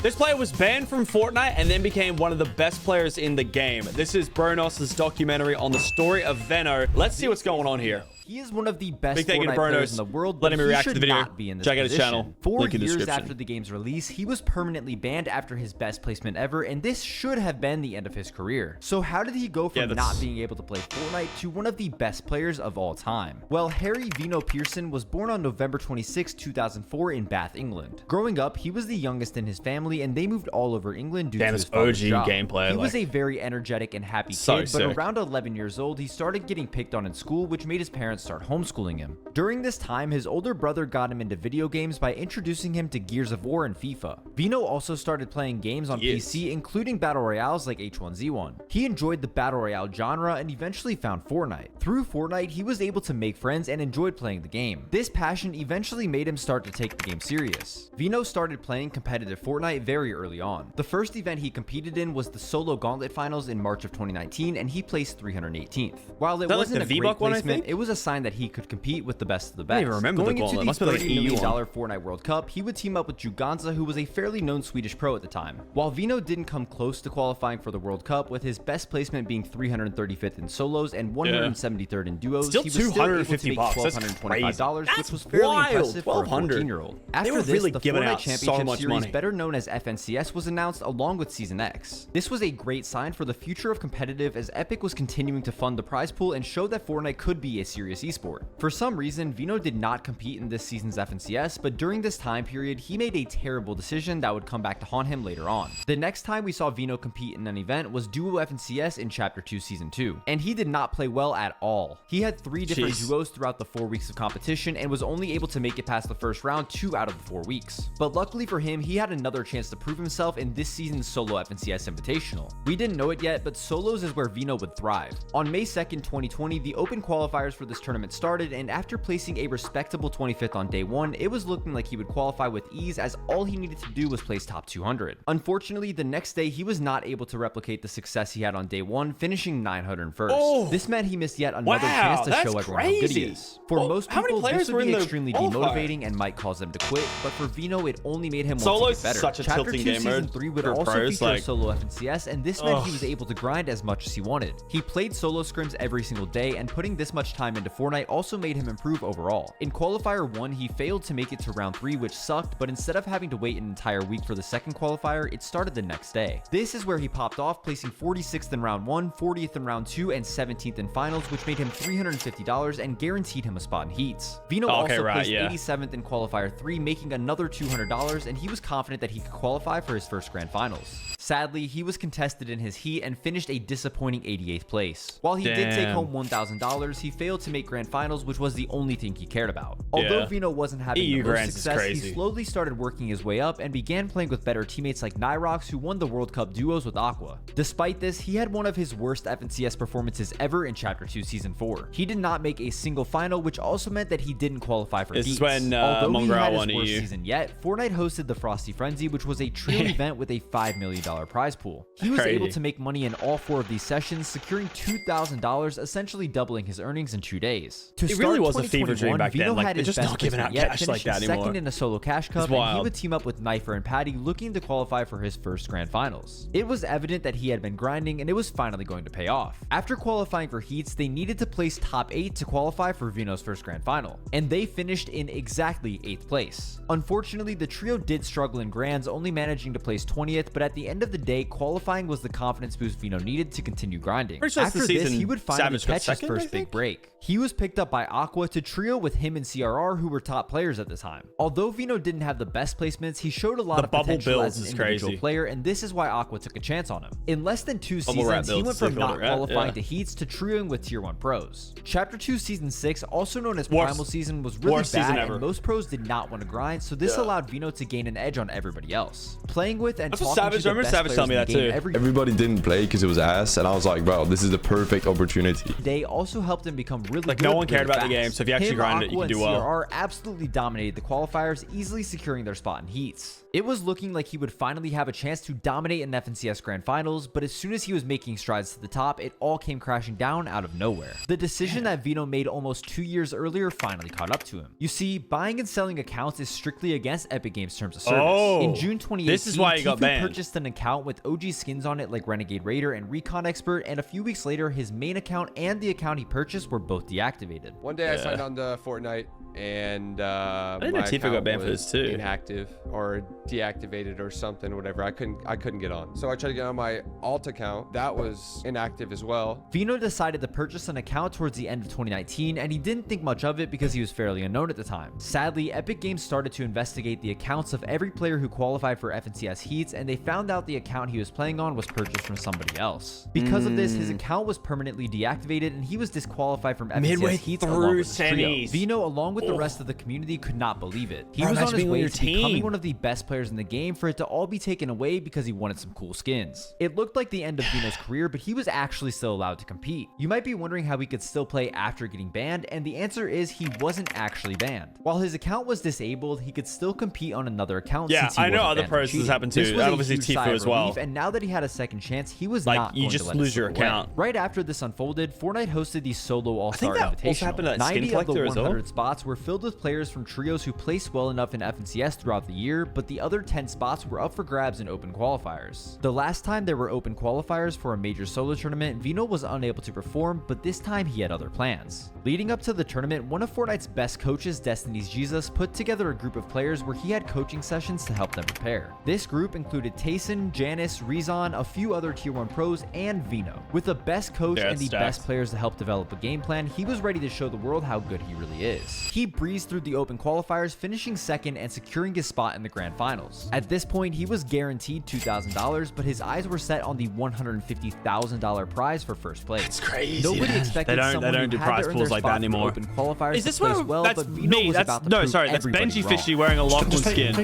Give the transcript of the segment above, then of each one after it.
This player was banned from Fortnite and then became one of the best players in the game. This is Bronos' documentary on the story of Veno. Let's see what's going on here. He is one of the best Fortnite players in the world, Letting but me he react to should the video. not be in this Check out his position. channel. 4 Link in the years description. after the game's release, he was permanently banned after his best placement ever, and this should have been the end of his career. So how did he go from not being able to play Fortnite to one of the best players of all time? Well, Harry Veno Pearson was born on November 26, 2004 in Bath, England. Growing up, he was the youngest in his family, and they moved all over England due to his father's job. Gameplay. He was a very energetic and happy kid, but around 11 years old, he started getting picked on in school, which made his parents start homeschooling him. During this time, his older brother got him into video games by introducing him to Gears of War and FIFA. Veno also started playing games on PC, including battle royales like H1Z1. He enjoyed the battle royale genre and eventually found Fortnite. Through Fortnite, he was able to make friends and enjoyed playing the game. This passion eventually made him start to take the game serious. Veno started playing competitive Fortnite very early on. The first event he competed in was the solo gauntlet finals in March of 2019, and he placed 318th. While it wasn't a great placement, it was a sign that he could compete with the best of the best. I don't even remember Going the into gauntlet. the Must be like $30 an million EU Fortnite World Cup, he would team up with Juganza, who was a fairly known Swedish pro at the time. While Veno didn't come close to qualifying for the World Cup, with his best placement being 335th in solos and 173rd in duos, he was still able to make $1,225, which was fairly impressive for a 14-year-old. After this, the Fortnite Championship Series, better known as FNCS, was announced along with Season X. This was a great sign for the future of competitive, as Epic was continuing to fund the prize pool and show that Fortnite could be a serious esport. For some reason, Veno did not compete in this season's FNCS, but during this time period, he made a terrible decision that would come back to haunt him later on. The next time we saw Veno compete in an event was Duo FNCS in Chapter 2 Season 2, and he did not play well at all. He had 3 different duos throughout the 4 weeks of competition and was only able to make it past the first round 2 out of the 4 weeks. But luckily for him, he had another chance to prove himself in this season's solo FNCS Invitational. We didn't know it yet, but solos is where Veno would thrive. On May 2nd, 2020, the open qualifiers for this tournament started, and after placing a respectable 25th on day 1, it was looking like he would qualify with ease, as all he needed to do was place top 200. Unfortunately, the next day he was not able to replicate the success he had on day 1, finishing 901st. This meant he missed yet another chance to show everyone how good he is. For most people, this would be extremely demotivating and might cause them to quit, but for Veno, it only made him want to get better. Such a Chapter 2 tilting game Season mode 3 would for also pros, feature solo FNCS, and this meant he was able to grind as much as he wanted. He played solo scrims every single day, and putting this much time into Fortnite also made him improve overall. In Qualifier 1, he failed to make it to round 3, which sucked, but instead of having to wait an entire week for the second qualifier, it started the next day. This is where he popped off, placing 46th in round 1, 40th in round 2, and 17th in finals, which made him $350 and guaranteed him a spot in heats. Veno also placed 87th in Qualifier 3, making another $200, and he was confident that he could qualify for his first grand finals. Sadly, he was contested in his heat and finished a disappointing 88th place. While he did take home $1,000, he failed to make grand finals, which was the only thing he cared about. Although Veno wasn't having the most success, he slowly started working his way up and began playing with better teammates like Nyrox, who won the World Cup duos with Aqua. Despite this, he had one of his worst FNCS performances ever in Chapter 2 Season 4. He did not make a single final, which also meant that he didn't qualify for heats. Although he had his worst season yet, Fortnite hosted the Frosty Frenzy, which was a trio event with a $5 million prize pool. He was able to make money in all 4 of these sessions, securing $2,000, essentially doubling his earnings in 2 days. To start, it really was a fever dream back then. Like, they're just not giving out cash like that anymore. Second in a solo cash cup, and he would team up with Knifer and Patty, looking to qualify for his first grand finals. It was evident that he had been grinding, and it was finally going to pay off. After qualifying for heats, they needed to place top 8 to qualify for Veno's first grand final, and they finished in exactly 8th place. Unfortunately, the trio did struggle in grands, only managing to place 20th, but at the end of the day, qualifying was the confidence boost Veno needed to continue grinding. After this, he would finally catch his first big break. He was picked up by Aqua to trio with him and CRR, who were top players at the time. Although Veno didn't have the best placements, he showed a lot of potential as an individual player, and this is why Aqua took a chance on him. In less than 2 seasons, he went from not qualifying to heats to trioing with Tier 1 pros. Chapter 2 Season 6, also known as Primal Season, was really bad, and most pros did not want to grind, so this allowed Veno to gain an edge on everybody else. Playing with and talking to the best players in the game everybody didn't play because it was ass, and I was like, bro, this is the perfect opportunity. They also helped him become really good. No one cared about the game, so if you actually grinded it, you could do well. CRR absolutely dominated the qualifiers, easily securing their spot in heats. It was looking like he would finally have a chance to dominate an FNCS Grand Finals, but as soon as he was making strides to the top, it all came crashing down out of nowhere. The decision that Vino made almost 2 years earlier finally caught up to him. You see, buying and selling accounts is strictly against Epic Games' terms of service. In June 2018, this is why he got banned. purchased an account with OG skins on it like Renegade Raider and Recon Expert, and a few weeks later, his main account and the account he purchased were both deactivated. One day I signed on to Fortnite, and I didn't know Tifa got banned for this too. Inactive or deactivated or something, whatever. I couldn't get on. So I tried to get on my alt account. That was inactive as well. Vino decided to purchase an account towards the end of 2019, and he didn't think much of it because he was fairly unknown at the time. Sadly, Epic Games started to investigate the accounts of every player who qualified for FNCS heats, and they found out the account he was playing on was purchased from somebody else. Because of this, his account was permanently deactivated, and he was disqualified from FNCS heats along with the trio. Vino, along with the rest of the community, could not believe it. He was on his way to becoming one of the best players in the game for it to all be taken away because he wanted some cool skins. It looked like the end of Vino's career, but he was actually still allowed to compete. You might be wondering how he could still play after getting banned, and the answer is he wasn't actually banned. While his account was disabled, he could still compete on another account. Yeah, I know other pros this happened to. Obviously Tifa as well. And now that he had a second chance, he was like, not going you just to let lose your away. account. Right after this unfolded, Fortnite hosted the Solo All-Star Invitational. 90 of the 100 spots were filled with players from trios who placed well enough in FNCS throughout the year, but the other 10 spots were up for grabs in open qualifiers. The last time there were open qualifiers for a major solo tournament, Vino was unable to perform, but this time he had other plans. Leading up to the tournament, one of Fortnite's best coaches, Destiny's Jesus, put together a group of players where he had coaching sessions to help them prepare. This group included Tayson, Janice, Rezon, a few other tier 1 pros, and Vino. With the best coach and the best players to help develop a game plan, he was ready to show the world how good he really is. He breezed through the open qualifiers, finishing second and securing his spot in the grand finals. At this point, he was guaranteed $2,000, but his eyes were set on the $150,000 prize for first place. That's crazy. Nobody expected they don't do prize pools like that anymore. Open qualifiers is this what? Well, that's me. That's that's Benji Fishy wearing a Lachlan skin,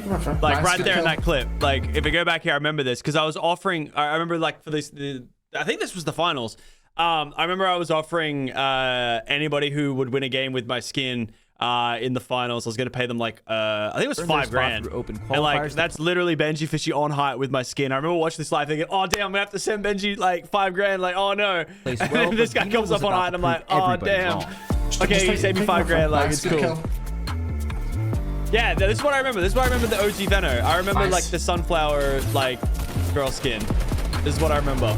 like right there in that clip. Like if I go back here, I remember this because I was offering. I remember like for this. I think this was the finals. I remember I was offering anybody who would win a game with my skin in the finals. I was going to pay them like I think it was $5,000. And like that's literally Benji Fishy on height with my skin. I remember watching this live thinking, oh damn, I'm gonna have to send Benji like $5,000. Like oh no. Well, this guy comes up on height and I'm like, oh damn. Okay, he saved me $5,000. Like it's cool. Yeah, this is what I remember. This is what I remember the OG Veno. I remember like the sunflower like girl skin. This is what I remember.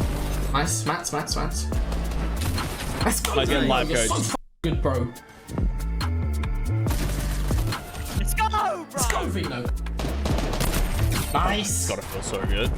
Nice, Mats. Let's go. I was getting live coach. So good, bro. Let's go, bro. Let's go, Vino. Nice. Gotta feel so good.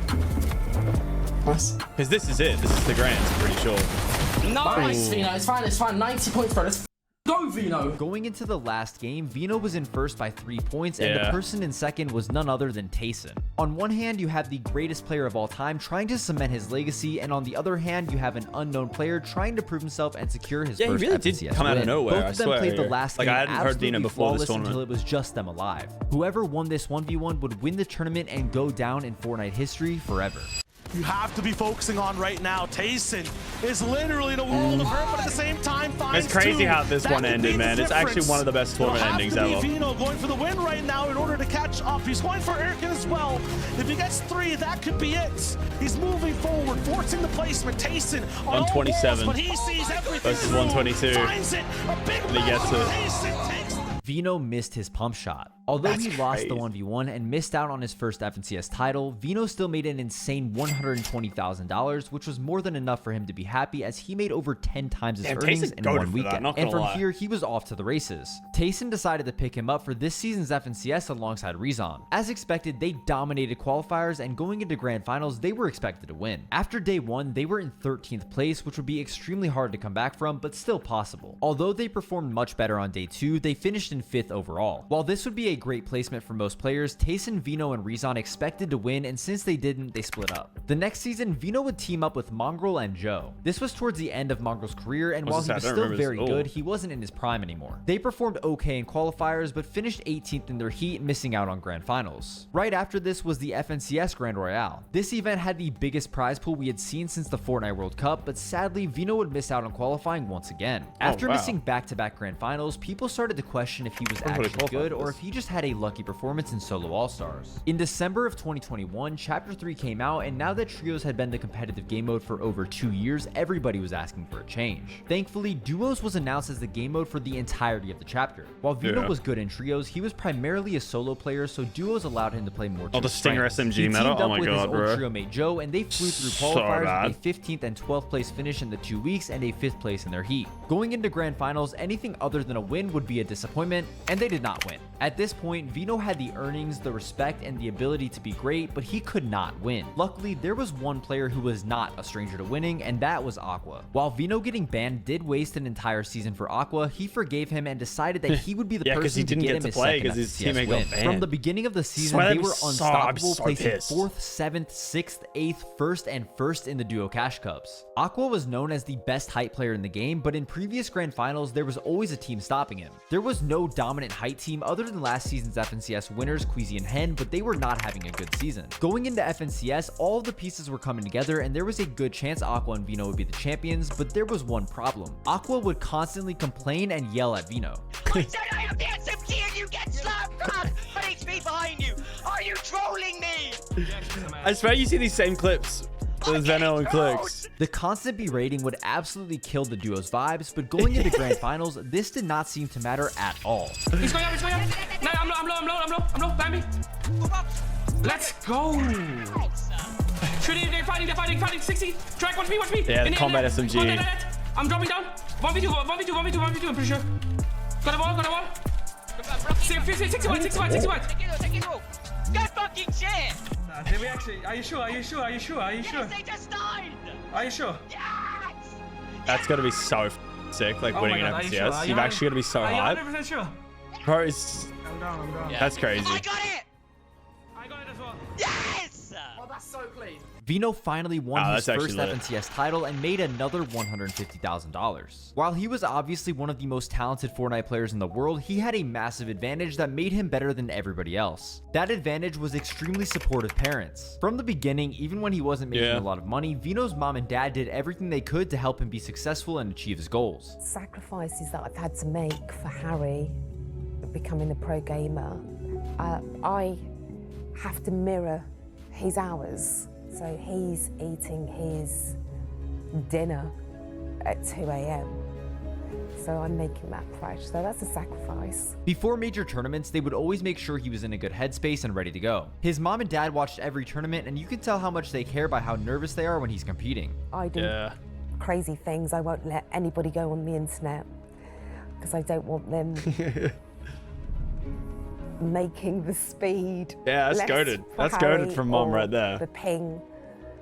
Nice. Because this is it. This is the grand, I'm pretty sure. Nice, Vino. It's fine. 90 points, bro. Let's go, Vino. Going into the last game, Vino was in first by 3 points, and the person in second was none other than Tayson. On one hand, you have the greatest player of all time trying to cement his legacy, and on the other hand, you have an unknown player trying to prove himself and secure his first he really FNCS did come out of nowhere. Both of them played the last game I hadn't heard Dina before this tournament until it was just them alive. Whoever won this 1v1 would win the tournament and go down in Fortnite history forever. You have to be focusing on right now. Tayson is literally the world of hurt, but at the same time finds It's crazy how this that one ended, man. It's actually one of the best tournament endings ever. Vino going for the win right now in order to catch up. He's going for Eric as well. If he gets 3, that could be it. He's moving forward, forcing the placement. Tayson on 127 walls, but he sees everything versus 122. Finds it. A big and he gets it. Tayson takes Vino missed his pump shot. Although he lost the 1v1 and missed out on his first FNCS title, Vino still made an insane $120,000, which was more than enough for him to be happy as he made over 10 times his earnings in one weekend. And from here, he was off to the races. Tayson decided to pick him up for this season's FNCS alongside Rezon. As expected, they dominated qualifiers, and going into grand finals, they were expected to win. After day 1, they were in 13th place, which would be extremely hard to come back from, but still possible. Although they performed much better on day 2, they finished in 5th overall. While this would be a great placement for most players, Tayson, Vino, and Rezon expected to win, and since they didn't, they split up. The next season, Vino would team up with Mongrel and Joe. This was towards the end of Mongrel's career, and while he was still very good, he wasn't in his prime anymore. They performed okay in qualifiers, but finished 18th in their heat, missing out on grand finals. Right after this was the FNCS Grand Royale. This event had the biggest prize pool we had seen since the Fortnite World Cup, but sadly, Vino would miss out on qualifying once again. After missing back-to-back grand finals, people started to question if he was actually good or if he just had a lucky performance in solo all-stars. In December of 2021, Chapter 3 came out, and now that trios had been the competitive game mode for over 2 years, everybody was asking for a change. Thankfully, duos was announced as the game mode for the entirety of the chapter. While Vino was good in trios, he was primarily a solo player, so duos allowed him to play more. Oh, the Stinger SMG meta. Oh my god, bro. Trio mate Joe, and they flew through qualifiers with a 15th and 12th place finish in the 2 weeks and a 5th place in their heat. Going into grand finals, anything other than a win would be a disappointment, and they did not win. At this point, Vino had the earnings, the respect, and the ability to be great, but he could not win. Luckily, there was one player who was not a stranger to winning, and that was Aqua. While Vino getting banned did waste an entire season for Aqua, he forgave him and decided that he would be the person to get him his second FNCS win. From the beginning of the season, they were unstoppable, placing 4th, 7th, 6th, 8th, 1st, and 1st in the duo cash cups. Aqua was known as the best height player in the game, but in previous grand finals, there was always a team stopping him. There was no dominant height team other than last season's FNCS winners, Queasy and Hen, but they were not having a good season. Going into FNCS, all of the pieces were coming together, and there was a good chance Aqua and Vino would be the champions, but there was one problem. Aqua would constantly complain and yell at Vino. I said I have the SMG and you get slapped, man! But HP behind you! Are you trolling me? I swear you see these same clips with Zeno and Clicks. The constant berating would absolutely kill the duo's vibes, but going into grand finals, this did not seem to matter at all. He's going up, he's going up. No, I'm low, behind me. Let's go. Shooting, they're fighting, 60. Track, watch me. Yeah, the combat SMG. I'm dropping down. 1v2, I'm pretty sure. Got a ball. 61. Take it all. Good fucking shit! Did we actually? Are you sure? Yes, they just died! Are you sure? Yes! That's gonna be so sick, like winning an FNCS. You've actually gotta be so Are you hyped. 100% sure? Bro, it's... I'm down. That's crazy. I got it! I got it as well. Yes! Oh, that's so clean. Vino finally won his first lit. FNCS title and made another $150,000. While he was obviously one of the most talented Fortnite players in the world, he had a massive advantage that made him better than everybody else. That advantage was extremely supportive parents. From the beginning, even when he wasn't making a lot of money, Vino's mom and dad did everything they could to help him be successful and achieve his goals. Sacrifices that I've had to make for Harry becoming a pro gamer, I have to mirror his hours. So he's eating his dinner at 2 a.m. So I'm making that fresh. So that's a sacrifice. Before major tournaments, they would always make sure he was in a good headspace and ready to go. His mom and dad watched every tournament, and you can tell how much they care by how nervous they are when he's competing. I do crazy things. I won't let anybody go on the internet because I don't want them making the speed. Yeah, that's goated. That's goated from mom right there. The ping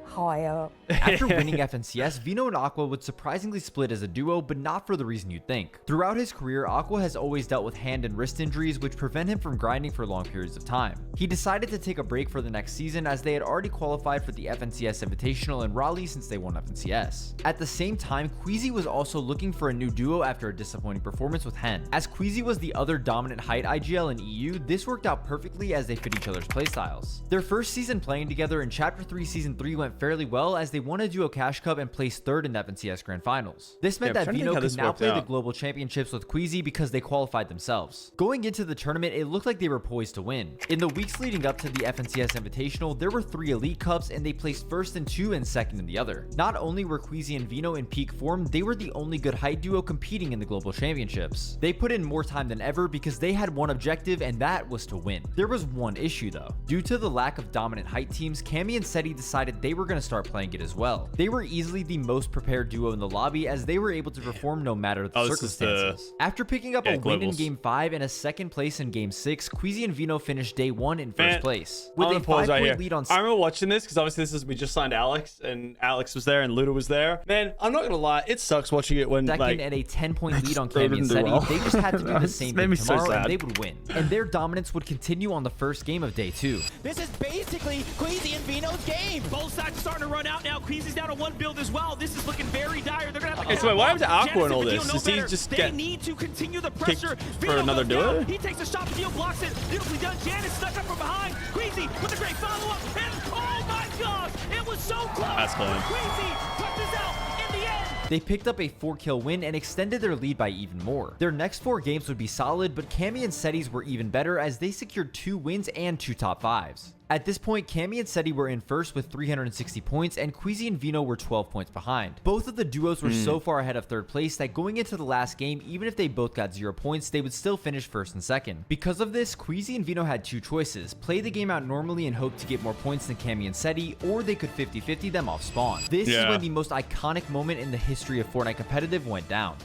higher. After winning FNCS, Vino and Aqua would surprisingly split as a duo, but not for the reason you'd think. Throughout his career, Aqua has always dealt with hand and wrist injuries, which prevent him from grinding for long periods of time. He decided to take a break for the next season as they had already qualified for the FNCS Invitational in Raleigh since they won FNCS. At the same time, Queasy was also looking for a new duo after a disappointing performance with Hen. As Queasy was the other dominant height IGL in EU, this worked out perfectly as they fit each other's playstyles. Their first season playing together in Chapter 3 Season 3 went fairly well as they won a duo cash cup and placed 3rd in the FNCS Grand Finals. This meant that Vino could now play the global championships with Queasy because they qualified themselves. Going into the tournament, it looked like they were poised to win. In the weeks leading up to the FNCS Invitational, there were 3 Elite Cups and they placed 1st in 2 and 2nd in the other. Not only were Queasy and Vino in peak form, they were the only good height duo competing in the global championships. They put in more time than ever because they had one objective, and that was to win. There was one issue though. Due to the lack of dominant height teams, Cammy and Seti decided they were going to start playing it as well. They were easily the most prepared duo in the lobby as they were able to perform no matter the circumstances. After picking up a win in Game 5 and a 2nd place in Game 6, Queasy and Vino finished day 1 in 1st place. With a 5-point lead on... I remember watching this because obviously we just signed Alex, and Alex was there and Luda was there. Man, I'm not gonna lie, it sucks watching it when second and a 10-point lead on Cammy and Seti. They just had to do the same thing tomorrow and they would win. And their dominance would continue on the first game of day 2. This is basically Queasy and Vino's game. Both sides are starting to run out now. Queasy's down to 1 build as well. This is looking very dire. They're gonna have to. Okay, so wait, what happened to Aqua and all this? Does he just they need to continue the pressure for another duo? He takes a shot, Vino blocks it. Beautifully done. Janice stuck up from behind. Queasy with a great follow-up, and oh my gosh, it was so close. That's clean. Queasy touches out in the end. They picked up a 4-kill win and extended their lead by even more. Their next 4 games would be solid, but Cammy and Seti's were even better as they secured 2 wins and 2 top 5s. At this point, Cammy and Seti were in first with 360 points, and Queasy and Vino were 12 points behind. Both of the duos were so far ahead of 3rd place that going into the last game, even if they both got 0 points, they would still finish 1st and 2nd. Because of this, Queasy and Vino had 2 choices: play the game out normally and hope to get more points than Cammy and Seti, or they could 50-50 them off spawn. This is when the most iconic moment in the history of Fortnite competitive went down.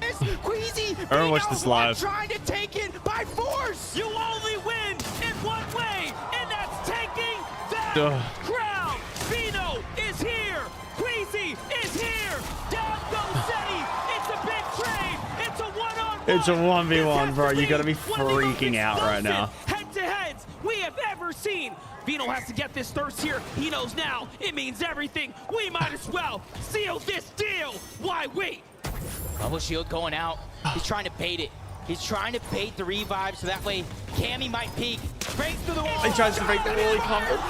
Queasy, Everyone watch this live. Trying to take it by force. You only win in one way, and that's taking that crown. Vino is here. Queasy is here. Down goes Seti. It's a big trade. It's a one-on-one. It's a 1v1, bro. You gotta be freaking out right now. Head-to-heads we have ever seen. Vino has to get this thirst here. He knows now it means everything. We might as well seal this deal. Why wait? Bubble shield going out. He's trying to bait it. He's trying to bait the revive so that way Cammy might peek. Breaks through the wall. He tries to break the wall. He can't.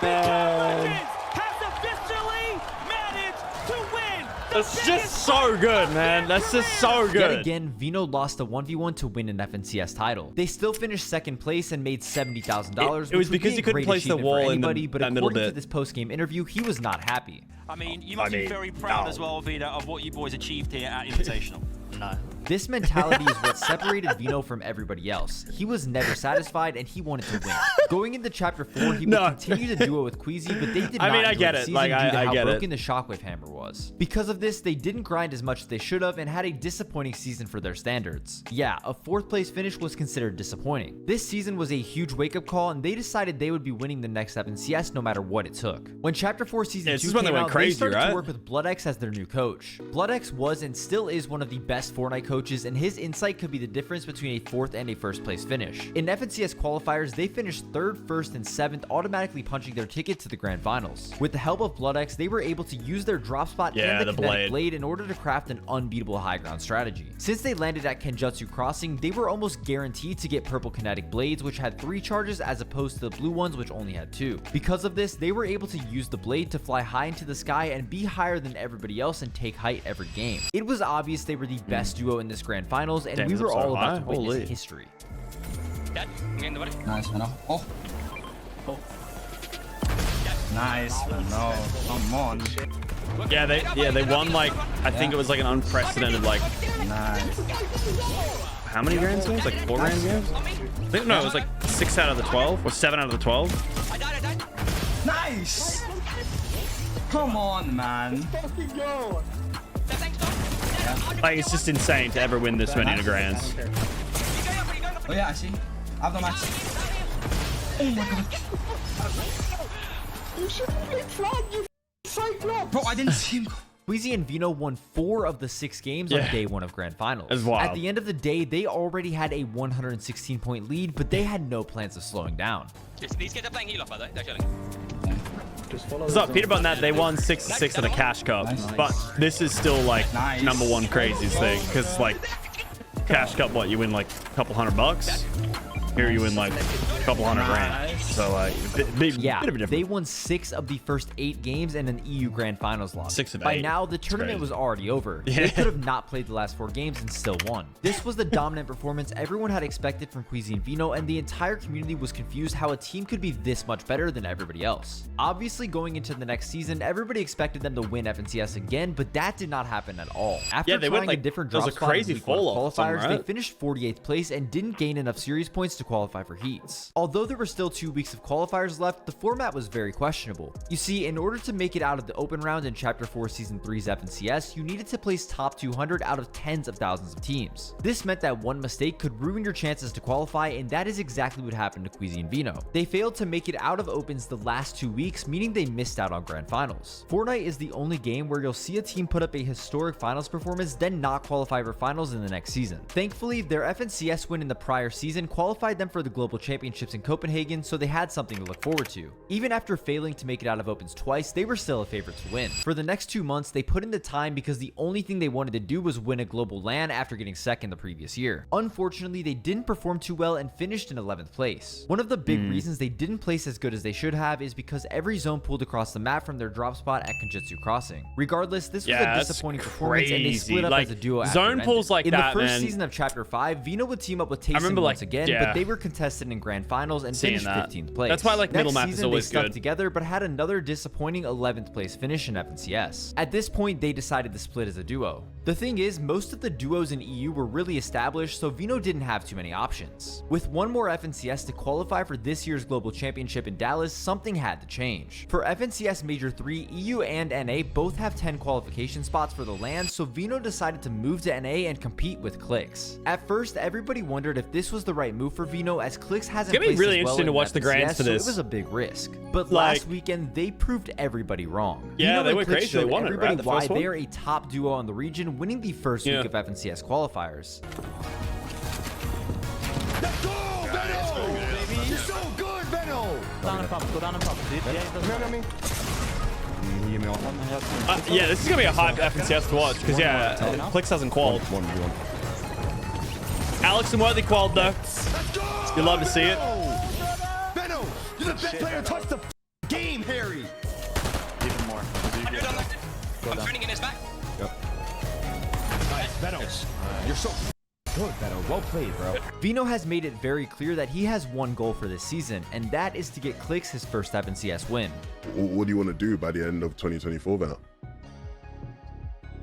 Legends has officially managed to win. That's just so good, man. That's just so good. Yet again, Vino lost a 1v1 to win an FNCS title. They still finished 2nd place and made $70,000. It was because he couldn't place the wall in that middle bit. According to this post-game interview, he was not happy. I mean, you must be very proud as well, Vino, of what you boys achieved here at Invitational. No. This mentality is what separated Vino from everybody else. He was never satisfied and he wanted to win. Going into Chapter 4, he would continue to duo with Queasy, but they did not I get it. Like, I get it. Broken the Shockwave Hammer was. Because of this, they didn't grind as much as they should have and had a disappointing season for their standards. Yeah, a 4th place finish was considered disappointing. This season was a huge wake-up call and they decided they would be winning the next FNCS no matter what it took. When Chapter 4 Season 2 came out, they started to work with BloodX as their new coach. BloodX was and still is one of the best Fortnite coaches, and his insight could be the difference between a 4th and a 1st place finish. In FNCS qualifiers, they finished 3rd, 1st, and 7th, automatically punching their ticket to the Grand Finals. With the help of BloodX, they were able to use their drop spot and the kinetic blade in order to craft an unbeatable high ground strategy. Since they landed at Kenjutsu Crossing, they were almost guaranteed to get purple kinetic blades, which had 3 charges as opposed to the blue ones, which only had 2. Because of this, they were able to use the blade to fly high into the sky and be higher than everybody else and take height every game. It was obvious they were the best duo in this Grand Finals, and we were all about to witness history. Nice, man. Oh. Nice, man. No, come on. Yeah, they won like I think it was like an unprecedented like. Nice. How many grand games? Like 4 grand games? I think no, it was like 6 out of the 12 or 7 out of the 12. Nice. Come on, man. Like it's just insane to ever win this many in a grands. Oh yeah, I see. I've done match. Oh my god. You shouldn't be flagged, you cyclops. Bro, I didn't see him. Queasy and Vino won 4 of the 6 games on day 1 of Grand Finals. At the end of the day, they already had a 116-point lead, but they had no plans of slowing down. These kids are playing heal off, by the way. They're chilling. What's up, Peter? On that, they won 6-6 in a cash cup, but this is still like #1 craziest thing because like cash cup, what you win like a couple $100. Here you win like a couple $100 grand. So like, bit of a difference. They won 6 of the first 8 games in an EU Grand Finals loss. 6 of 8. By now, the tournament was already over. They could have not played the last 4 games and still won. This was the dominant performance everyone had expected from Queasy and Vino, and the entire community was confused how a team could be this much better than everybody else. Obviously, going into the next season, everybody expected them to win FNCS again, but that did not happen at all. After they trying went like a different there drop was a spot crazy in week 1 fall off qualifiers, right? they finished 48th place and didn't gain enough series points to qualify for heats. Although there were still 2 weeks of qualifiers left, the format was very questionable. You see, in order to make it out of the open round in Chapter 4 Season 3's FNCS, you needed to place top 200 out of tens of thousands of teams. This meant that one mistake could ruin your chances to qualify, and that is exactly what happened to Queasy and Vino. They failed to make it out of opens the last 2 weeks, meaning they missed out on Grand Finals. Fortnite is the only game where you'll see a team put up a historic finals performance, then not qualify for finals in the next season. Thankfully, their FNCS win in the prior season qualified them for the Global Championship championships in Copenhagen, so they had something to look forward to. Even after failing to make it out of opens twice, they were still a favorite to win. For the next 2 months, they put in the time because the only thing they wanted to do was win a global LAN after getting second the previous year. Unfortunately, they didn't perform too well and finished in 11th place. One of the big reasons they didn't place as good as they should have is because every zone pulled across the map from their drop spot at Kenjutsu Crossing. Regardless, this was a disappointing performance, and they split up as a duo after zone pulls like in that, the first man. season of Chapter 5, Vino would team up with Tayson once again, but they were contested in grand finals and finished 15th place. That's why like middle map Next is season, always they stuck good. together, but had another disappointing 11th place finish in FNCS. At this point, they decided to split as a duo. The thing is, most of the duos in EU were really established, so Vino didn't have too many options. With one more FNCS to qualify for this year's Global Championship in Dallas, something had to change. For FNCS Major 3, EU and NA both have 10 qualification spots for the LAN, so Vino decided to move to NA and compete with Clix. At first, everybody wondered if this was the right move for Vino, as Clix hasn't It's gonna be placed really as well interesting to in watch the grands FNCS, for so this. it was a big risk. But last weekend, they proved everybody wrong. Yeah, Vino they and went Clix crazy. They showed won it, everybody right? The why first one? they are a top duo in the region, winning the first week of FNCS qualifiers. Let's go, Benno! You're so good, Benno! Down and pump, go down and pump. Yeah, this is gonna be a hot FNCS to watch because Clix hasn't qualled. Alex and Worthy qualled though. You'd love to see it. Benno, you're the best player to touch the game, Harry. Even more. I'm turning in his back. Nice, Benno. You're so good, Benno. Well played, bro. Vino has made it very clear that he has one goal for this season, and that is to get Clix his first FNCS win. What do you want to do by the end of 2024, Benno?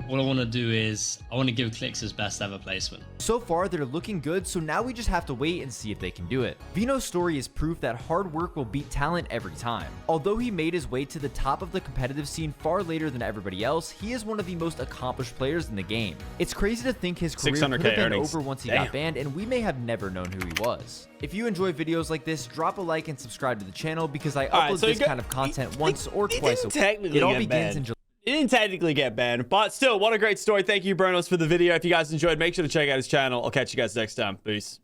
What I want to do is I want to give Clix his best ever placement. So far, they're looking good, so now we just have to wait and see if they can do it. Vino's story is proof that hard work will beat talent every time. Although he made his way to the top of the competitive scene far later than everybody else, he is one of the most accomplished players in the game. It's crazy to think his career could have been over once he got banned, and we may have never known who he was. If you enjoy videos like this, drop a like and subscribe to the channel because I upload this kind of content once or twice a week. It all begins in July. It didn't technically get banned, but still, what a great story. Thank you, Bronos, for the video. If you guys enjoyed, make sure to check out his channel. I'll catch you guys next time. Peace.